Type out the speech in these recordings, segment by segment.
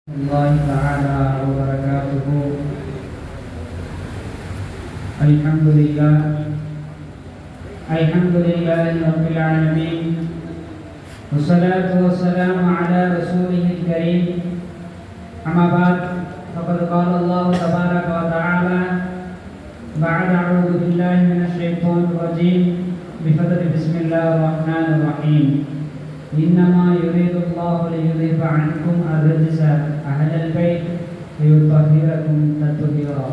الله تعالى وبركاته. الحمد لله رب العالمين، والصلاة والسلام على رسوله الكريم. أما بعد، فقد قال الله تبارك وتعالى بعد أعوذ بالله من الشيطان الرجيم بفضل بسم الله الرحمن الرحيم. إنما يريد الله ليذهب عنكم الرجس أهل البيت ويطهركم تطهيرا.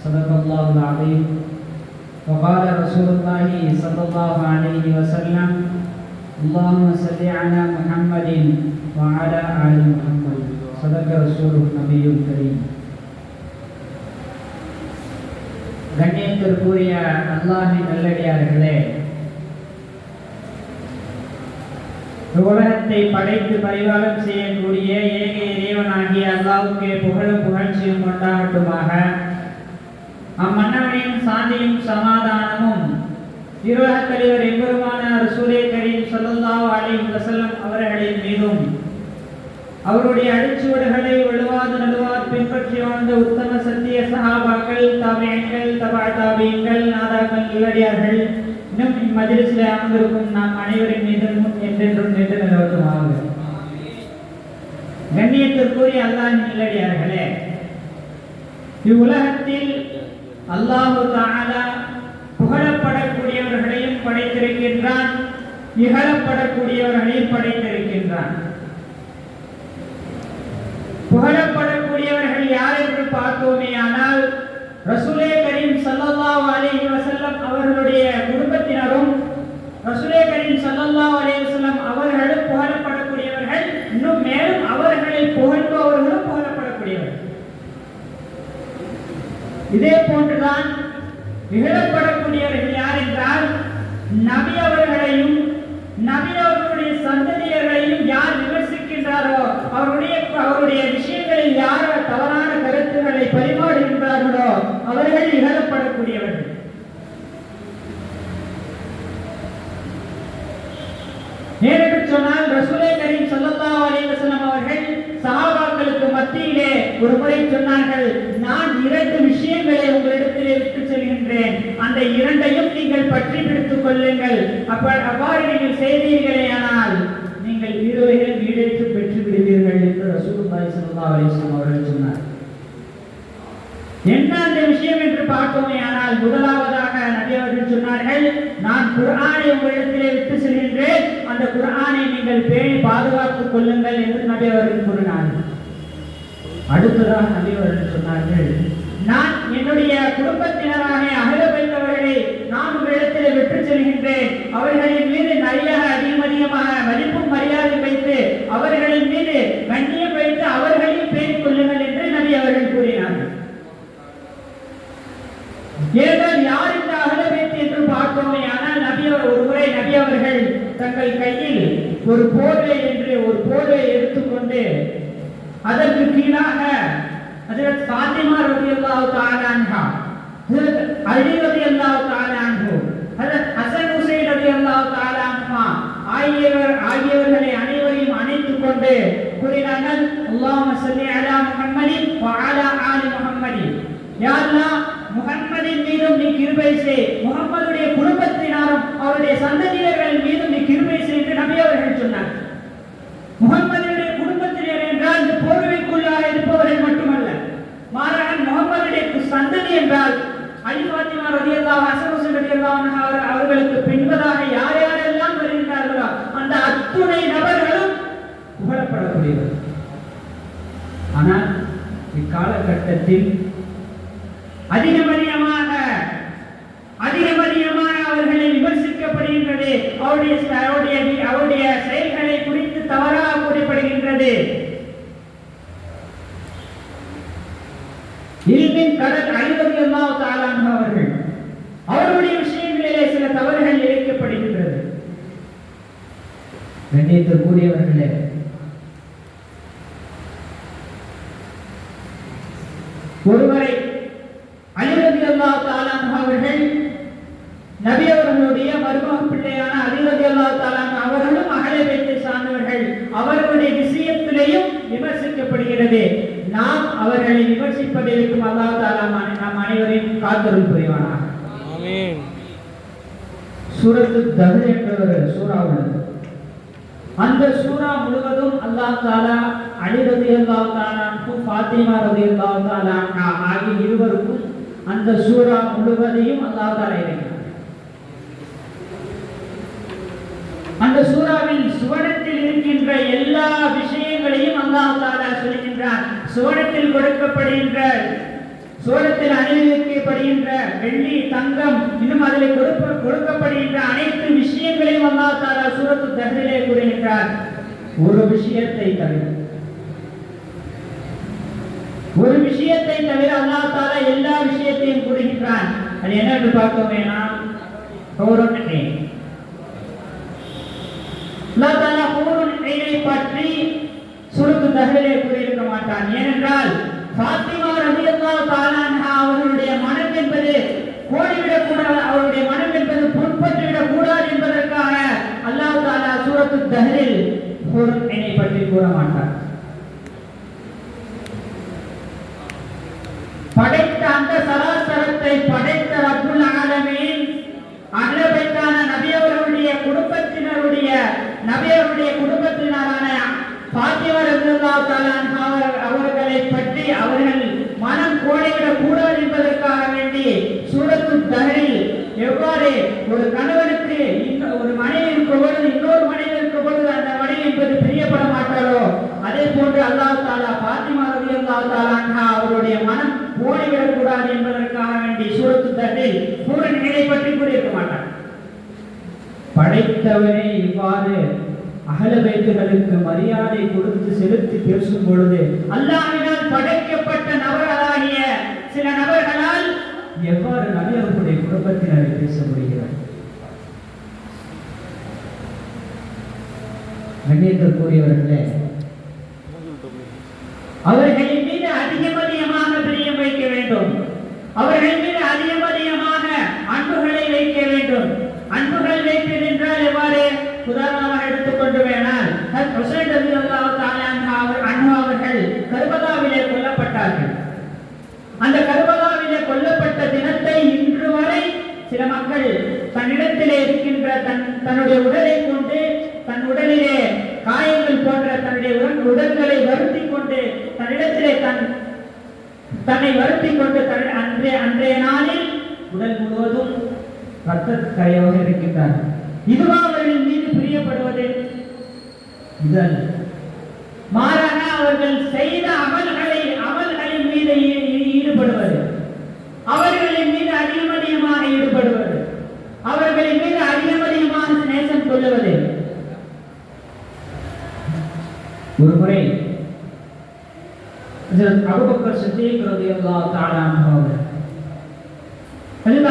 صدق الله العظيم. وقال رسول الله صلى الله عليه وسلم: اللهم صل على محمد وعلى آل محمد. صدق رسوله النبي الكريم. கண்ணியத்திற்குரிய அல்லாஹ்வின் நல்லடியார்களே, உலகத்தை படைத்து பரிபாலனம் செய்யக்கூடிய ஏக இறைவனாகிய அல்லாஹ்வுக்கே புகழும் புகழ்ச்சியும் கொண்டாடட்டுமாக. அம்மன்னவனின் சாந்தியும் சமாதானமும் திருவஹத் தலைவர் எம்பெருமான ரசூலே கரீம் ஸல்லல்லாஹு அலைஹி வஸல்லம் அவர்களின் மீதும், அவருடைய அடிச்சுவடுகளை வலுவாது நடுவார் பின்பற்றி வாழ்ந்த உத்தம சத்திய சஹாபாக்கள், தாபிஈன்கள், தபா தாபிஈன்கள், நாதாக்கள், நல்லடியார்கள், இன்னும் இம்மஜ்லிஸில் அமர்ந்திருக்கும் நாம் அனைவரின் மீதும் என்றென்றும் நின்று நிலவட்டுமாக. கண்ணியத்திற்குரிய அல்லாஹ்வின் நல்லடியார்களே, இவ்வுலகத்தில் அல்லாஹு தஆலா புகழப்படக்கூடியவர்களையும் படைத்திருக்கின்றான், இகழப்படக்கூடியவர்களையும் படைத்திருக்கின்றான். புகழப்படக்கூடியவர்கள் யார் என்று பார்த்தோமே ஆனால் ரசூலே கரீம் ஸல்லல்லாஹு அலைஹி வஸல்லம் அவர்களுடைய குடும்பத்தினரும், ரசூலே கரீம் ஸல்லல்லாஹு அலைஹி வஸல்லம் அவர்களும் புகழப்படக்கூடியவர்கள். இன்னும் மேலும் அவர்களை புகழ்பவர்களும் புகழப்படக்கூடியவர்கள். இதே போன்றுதான் இகழப்படக்கூடியவர்கள் யார் என்றால், நபி அவர்களையும் நபி அவர்களுடைய சந்ததியர்களையும் யார் விமர்சிக்கின்றாரோ, அவருடைய விஷயங்களில் யார் தவறான கருத்துக்களை பரிமாறுகின்றார்களோ அவர்கள் இகழப்படக்கூடியவர்கள். ஏனென்று சொன்னால் ரசூலே கரீம் ஸல்லல்லாஹு அலைஹி வஸல்லம் அவர்கள் சஹாபாக்களுக்கு மத்தியிலே ஒரு முறை சொன்னார்கள்: நான் 2 விஷயங்களை உங்களிடத்திலே விட்டு செல்கின்றேன், அந்த 2ஐயும் நீங்கள் பற்றி பிடித்துக் கொள்ளுங்கள். அவ்வாறு நீங்கள் செய்தீர்களேயானால் நீங்கள் இருவரையும் ஈடேற்று பெற்று விடுவீர்கள் என்று ரசூலுல்லாஹி ஸல்லல்லாஹு அலைஹி வஸல்லம் அவர்கள் சொன்னார். என்ன அந்த விஷயம் என்று பார்த்தோமே ஆனால், முதலாவதாக நபி அவர்கள் சொன்னார்கள்: நான் குர்ஆனை உங்களிடத்திலே விட்டு செல்கின்றேன், அந்த குர்ஆனை நீங்கள் பேணி பாதுகாத்துக் கொள்ளுங்கள் என்று நபி அவர்கள் கூறினார்கள். அடுத்ததாக நபி அவர்கள் சொன்னார்கள்: நான் என்னுடைய குடும்பத்தினராக அகல வைத்தவர்களை நான் உங்களிடத்திலே விட்டு செல்கின்றேன், அவர்களின் மீது நிறைய அதிகமாக மதிப்பும் மரியாதை வைத்து, அவர்களின் மீது கண்ணியம் வைத்து அவர்களையும் பேணிக் கொள்ளுங்கள் என்று நபி அவர்கள் கூறினார்கள். ஏனென்றால் யார் இந்த அகல வைத்து என்று பார்த்தோமே ஆனால், ஒரு முறை நபி அவர்கள் தங்கள் கையில் ஒரு போர்வை எடுத்துக்கொண்டு அதற்கு கீழாக ஹஜ்ரத் ஃபாத்திமா ரலியல்லாஹு தஆலா அன்ஹா, ஹஜ்ரத் அலி ரலியல்லாஹு தஆலா அன்ஹு, ஹஜ்ரத் ஹசன் ஹுசைன் ரலியல்லாஹு தஆலா அன்ஹுமா ஆகியவர்களை அனைவரையும் அணைத்துக் கொண்டு கூறினார்கள்: அல்லாஹும்ம ஸல்லி அலா முஹம்மதின் வ அலா ஆலி முஹம்மதின். யா அல்லாஹ், முஹம்மதின் மீதும் நீ கிருபை செய், முஹம்மதுடைய குடும்பத்தினரும் அவருடைய சந்ததியர்கள் மீதும் நீ கிருபை செய் என்று நபி அவர்கள் சொன்னார். முஹம்மதுடைய குடும்பத்தினர் என்றால் இந்த போர்வைக்குள்ளாக இருப்பவர்கள் மட்டுமல்ல, மாறாக முஹம்மதுடைய சந்ததி என்றால் அலி, ஃபாத்திமா ரலியல்லாஹு, ஹசன் ஹுசைன் ரலியல்லாஹு அன்ஹு அவர்களுக்கு பின்பதாக யார் யாரெல்லாம் வருகின்றார்களோ அந்த அத்துணை நபர்களும் புகழப்படக்கூடியவர். ஆனால் இக்காலகட்டத்தில் அதிகமதியமாக அவர்களை விமர்சிக்கப்படுகின்றது, அவருடைய செயல்களை குறித்து தவறாக கூறப்படுகின்றது. இல்மின் கடல் அலி ரலியல்லாஹு தஆலா அன்ஹு அவர்களுடைய விஷயங்களிலே சில தவறுகள் இழைக்கப்படுகின்றது. கண்ணியத்திற்குரியவர்களே, ஒருவரை அலி ரலியல்லாஹு தஆலா அன்ஹு அவர்கள் நபி அவர்களுடைய மருமக பிள்ளையான அலி ரலியல்லாஹு தஆலா அன்ஹு அவர்களும் அஹ்லே பைத்தை சார்ந்தவர்கள், அவர்களுடைய விஷயத்திலேயும் விமர்சிக்கப்படுகிறது. இருக்கிறது. நாம் அவர்களை விமர்சிப்பதற்கும் அல்லாஹ் தஆலா நம் அனைவரையும் காத்தருள் புரிவானாக. ஆமீன். சூரத்து தஹர் என்ற ஒரு சூரா உள்ளது. அந்த சூரா முழுவதும் அல்லாஹ் தஆலா அலி ரலியல்லாஹு தஆலா அன்ஹு, ஃபாத்திமா ரலியல்லாஹு தஆலா அன்ஹா ஆகிய இருவருக்கும் அந்த சூரா முழுவதையும் அல்லாஹ் தஆலா இறக்கினார். அந்த சூராவில் சுவனத்தில் இருக்கின்ற எல்லா விஷயங்களையும் அல்லாஹ் தஆலா சொல்கின்றார். சுவனத்தில் கொடுக்கப்படுகின்ற, சுவனத்தில் அணிவிக்கப்படுகின்ற வெள்ளி, தங்கம், இன்னும் அதில் கொடுக்கப்படுகின்ற அனைத்து விஷயங்களையும் அல்லாஹ் தஆலா சூரத்து தஹ்ரிலே கூறுகின்றார். ஒரு விஷயத்தை தவிர அல்லாஹ் தஆலா எல்லா விஷயத்தையும் கூறுகின்றான். அது என்னன்னு பார்த்தோமேனா ஹூருன் ஐன். அல்லாஹ் தஆலா ஹூருன் ஐனை பற்றி சூரத்து தஹ்ரிலே கூறியிருக்க மாட்டான். ஏனென்றால் ஃபாத்திமா ரலியல்லாஹு தஆலா அன்ஹா அவர்களுடைய மனம் என்பது கோடிவிடக் கூடாது, அவருடைய மனம் என்பது புண்பட்டுவிடக் கூடாது என்பதற்காக அல்லாஹ் தஆலா சூரத்து தஹ்ரில் ஹூருன் ஐனை பற்றி கூற மாட்டார். படைத்த அந்த சராசரத்தை படைத்த ரப்புல் ஆலமீன் அஹ்லபைத்தான நபி அவர்களுடைய குடும்பத்தினரான ஃபாத்திமா ரலியல்லாஹு தஆலா அன்ஹா அவர்களை பற்றி அவர்கள் மனம் கோடிவிடக் கூடாது என்பதற்காக வேண்டி சூரத்து தஹ்ரில் எவ்வாறு ஒரு கணவனுக்கு ஒரு மனைவி இருக்கும் பொழுது இன்னொரு மனைவி இருக்கும் பொழுது அந்த மனைவி என்பது பிரியப்பட மாட்டாரோ, அதே போன்று அல்லாஹ் தஆலா ஃபாத்திமா ரலியல்லாஹு தஆலா அன்ஹா அவருடைய மனம் கோடிவிடக் கூடாது என்பதற்காக வேண்டி சூரத்து தஹ்ரில் ஹூருன் ஐனை பற்றி கூறியிருக்க மாட்டார். படைத்தவனே இவ்வாறு அஹ்ல பைத்துகளுக்கு மரியாதை கொடுத்து செலுத்தி பேசும் பொழுது அல்லாஹ்வினால் படைக்கப்பட்ட நபர்களாகிய சில நபர்களால் எவ்வாறு நபி அவர்களுடைய குடும்பத்தினரை பேச முடிகிறது? கண்ணியத்திற்குரியவர்களே, அவர்களின் மீது அதிகமாக பிரியம் வைக்க வேண்டும். அவர்கள் மீது அதிகமாக அன்புகளை வைக்க வேண்டும். அன்புகள் வைப்பது என்றால் எவ்வாறு? உதாரணமாக எடுத்துக்கொண்டு வேணால் ஹுசைன் ரலியல்லாஹு தஆலா அன்ஹு அவர்கள் கர்பலாவிலே கொல்லப்பட்டார்கள். அந்த கர்பலாவிலே கொல்லப்பட்ட தினத்தை இன்று வரை சில மக்கள் தன்னிடத்திலே இருக்கின்ற தன்னுடைய உடலை கொண்டு, தன் உடலிலே காயங்கள் போன்ற தன்னுடைய உடல்களை வருத்தி கொண்டு தன்னிடத்திலே தன்னை வருத்தி கொண்டு அன்றைய நாளில் உடல் முழுவதும் ரத்த கரையாக இருக்கின்றார்கள். இதுவா அவர்கள் மீது பிரியப்படுவது? இதன் மாறாக அவர்கள் செய்த அமல்களின் மீது ஈடுபடுவது, அவர்களின் மீது அதிகமாக ஈடுபடுவது, அவர்களின் மீது அதிகமாக நேசம் கொள்ளுவது. ஒரு முறை அபூபக்கர் சித்திக் ரலியல்லாஹு தஆலா அன்ஹு அவர்கள்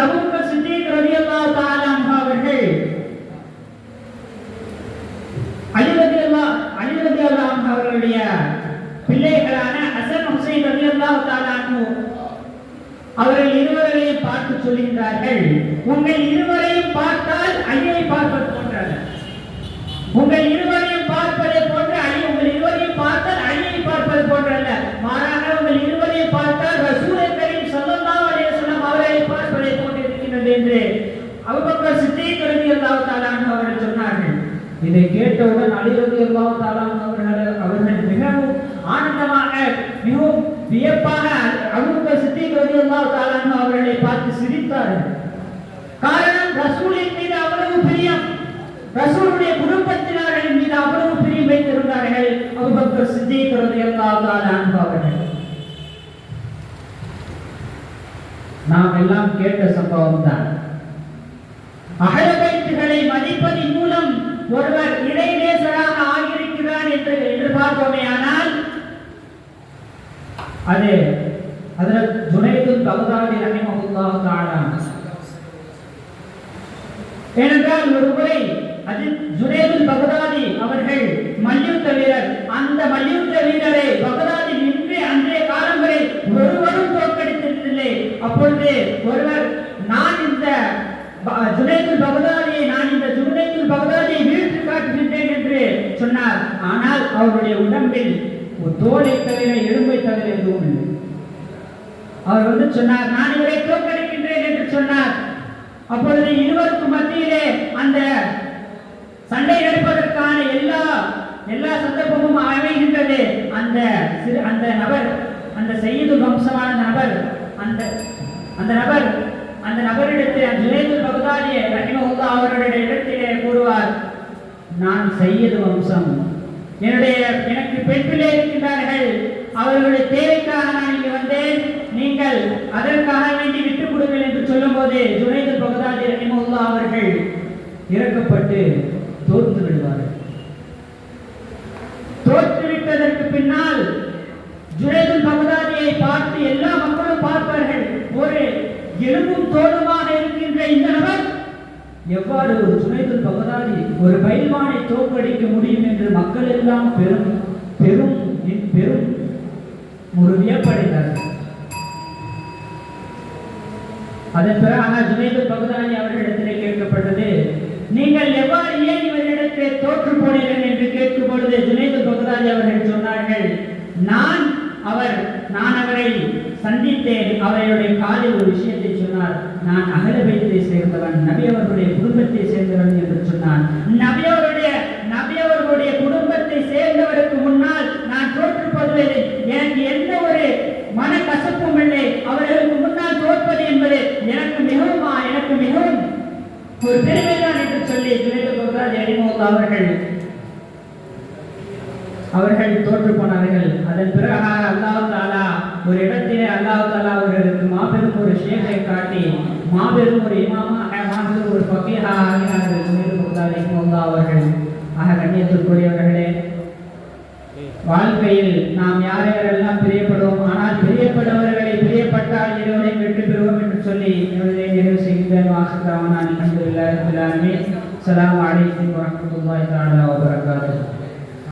அபூபக்கர் சித்திக் ரலியல்லாஹு தஆலா அன்ஹு அவர்கள் அலி ரலியல்லாஹு அன்ஹு அவர்களுடைய பிள்ளைகளான ஹசன் ஹுசைன் ரலியல்லாஹு தஆலா அன்ஹு அவர்கள் இருவரையும் பார்த்து சொல்கின்றார்கள், உங்கள் இருவரையும் பார்த்தால் அலியை பார்ப்பது போன்றல்ல. உங்கள் இருவரையும் பார்ப்பதை போன்று உங்கள் இருவரையும் பார்த்தால் அலியை பார்ப்பது போன்றல்ல, மாறாக உங்கள் இருவரையும் பார்த்தால் ரசூல் கரீம் ஸல்லல்லாஹு அலைஹி வஸல்லம் அவர்களை பார்ப்பதை போன்று இருக்கின்றது என்று அபூபக்கர் சித்திக் ரலியல்லாஹு தஆலா அன்ஹு அவர்கள் சொன்னார்கள். இதை கேட்டவுடன் அலி ரலியல்லாஹு தஆலா அவர்கள் மிகவும் ஆனந்தமாக, மிகவும் வியப்பாக அபூபக்கர் சித்திக் ரலியல்லாஹு தஆலா அன்ஹு அவர்களை பார்த்து சிரித்தார்கள். காரணம், ரசூலின் மீது அவ்வளவு பிரியம், ரசூலுடைய குடும்பத்தினர்களின் மீது அவ்வளவு பிரியம் வைத்திருந்தார்கள் அபூபக்கர் சித்திக் ரலியல்லாஹு தஆலா அன்ஹு அவர்கள். நாம் எல்லாம் கேட்ட சம்பவம் தான். அஹ்ல பைத்துகளை மதிப்பதன் மூலம் ஒருவர் இறைநேசராக ஆகியிருக்கிறார் என்று பார்த்தோமே. ஆனால் அது ஹஜ்ரத் ஜுனைதுல் பக்தாதி ரஹிமஹுல்லாஹு தஆலா. ஏனென்றால் ஒரு முறை ஜுனைதுல் பக்தாதி அவர்கள் மல்யுத்த வீரர். அந்த மல்யுத்த வீரரை பக்தாதில் இன்று அன்றைய காலம் வரை ஒருவரும் தோற்கடித்ததில்லை. அப்பொழுது ஒருவர், நான் இந்த ஜுனைதுல் பக்தாதியை வீழ்த்தி காட்டுகின்றேன் என்று சொன்னார். ஆனால் அவருடைய உடம்பில் ஒரு தோலை தவிர எலும்பை தவிர எதுவும் இல்லை. அவர் சொன்னார், நான் இவரை தோற்கடிக்கின்றேன் என்று சொன்னார். அப்பொழுது இருவருக்கும் மத்தியிலே அந்த சண்டை நடப்பதற்கான எல்லா சந்தர்ப்பமும் அமைகின்றது. அந்த நபர், அந்த சையீதுல் வம்சமான நபர், அந்த நபரிடத்தில் ஜுனைதுல் பக்தாதி ரஹிமஹுல்லாஹ் அவருடைய இடத்திலே கூறுவார், நான் சையீது வம்சம், எனக்கு பெண் பிள்ளை இருக்கின்றார்கள், அவர்களுடைய தேவைக்காக நான் இங்கு வந்தேன், நீங்கள் அதற்காக வேண்டி விட்டுக் கொடுங்கள் என்று சொல்லும் போது ஜுனைதுல் பக்தாதி ரஹிமஹுல்லாஹ் அவர்கள் இறக்கப்பட்டு தோற்று விடுவார்கள். தோற்றுவிட்டதற்கு பின்னால் ஜுனைதுல் பக்தாதியை பார்த்து எல்லா மக்களும் பார்ப்பார்கள், ஒரு எலும்பும் தோலுமாக இருக்கின்ற இந்த நபர் எவ்வாறு ஒரு ஜுனைதுல் பக்தாதி ஒரு பைல்வானை தோற்கடிக்க முடியும் என்று மக்கள் எல்லாம் பெரும் பெரும் பெரும் ஒரு வியப்படைந்தார்கள். அதன் பிறகு ஜுனைதுல் பக்தாதி அவர்களிடத்திலே கேட்கப்பட்டது, நீங்கள் எவ்வாறு ஏன் இவரிடத்திலே தோற்று போனீர்கள் என்று கேட்கும் பொழுது ஜுனைதுல் பக்தாதி அவர்கள் சொன்னார்கள், நான் அவரை சந்தித்தேன், அவருடைய காலில் ஒரு விஷயத்தை சொன்னார், நான் அஹ்ல பைத்தை சேர்ந்தவன், நபி அவர்களுடைய குடும்பத்தை சேர்ந்தவன் என்று சொன்னான். நபி அவர்களுடைய குடும்பத்தை சேர்ந்தவருக்கு முன்னால் நான் தோற்றுப்படுவதில்லை, எனக்கு எந்த ஒரு மன கசப்பும் இல்லை, அவர்களுக்கு முன்னால் தோற்பது என்பது எனக்கு மிகவும் ஒரு பெருமைதான் என்று சொல்லி ஜுனைதுல் பக்தாதி ரஹிமஹுல்லாஹ் அவர்கள் தோற்று போனார்கள். அதன் பிறகு அல்லாஹ் தஆலா ஒரு இடத்திலே அவர்களுக்கு மாபெரும் ஒரு ஷேகை காட்டி மாபெரும் ஒரு இமாமாக, மாபெரும் ஒரு ஃபகீஹாக ஆகினார்கள் ஜுனைதுல் பக்தாதி ரஹிமஹுல்லாஹ் அவர்கள். கண்ணியத்திற்குரியவர்களே, வாழ்க்கையில் நாம் யாரெல்லாம் பிரியப்படுவோம், ஆனால் பிரியப்படுபவர்களை பிரியப்பட்டால் இறைவனை வெற்றி பெறுவோம் என்று சொல்லி என்னுடைய நிறைவு செய்கின்றேன். அல்ஹம்துலில்லாஹி ரப்பில் ஆலமீன். அஸ்ஸலாமு அலைக்கும் வரஹ்மத்துல்லாஹி தஆலா வபரகாத்துஹு.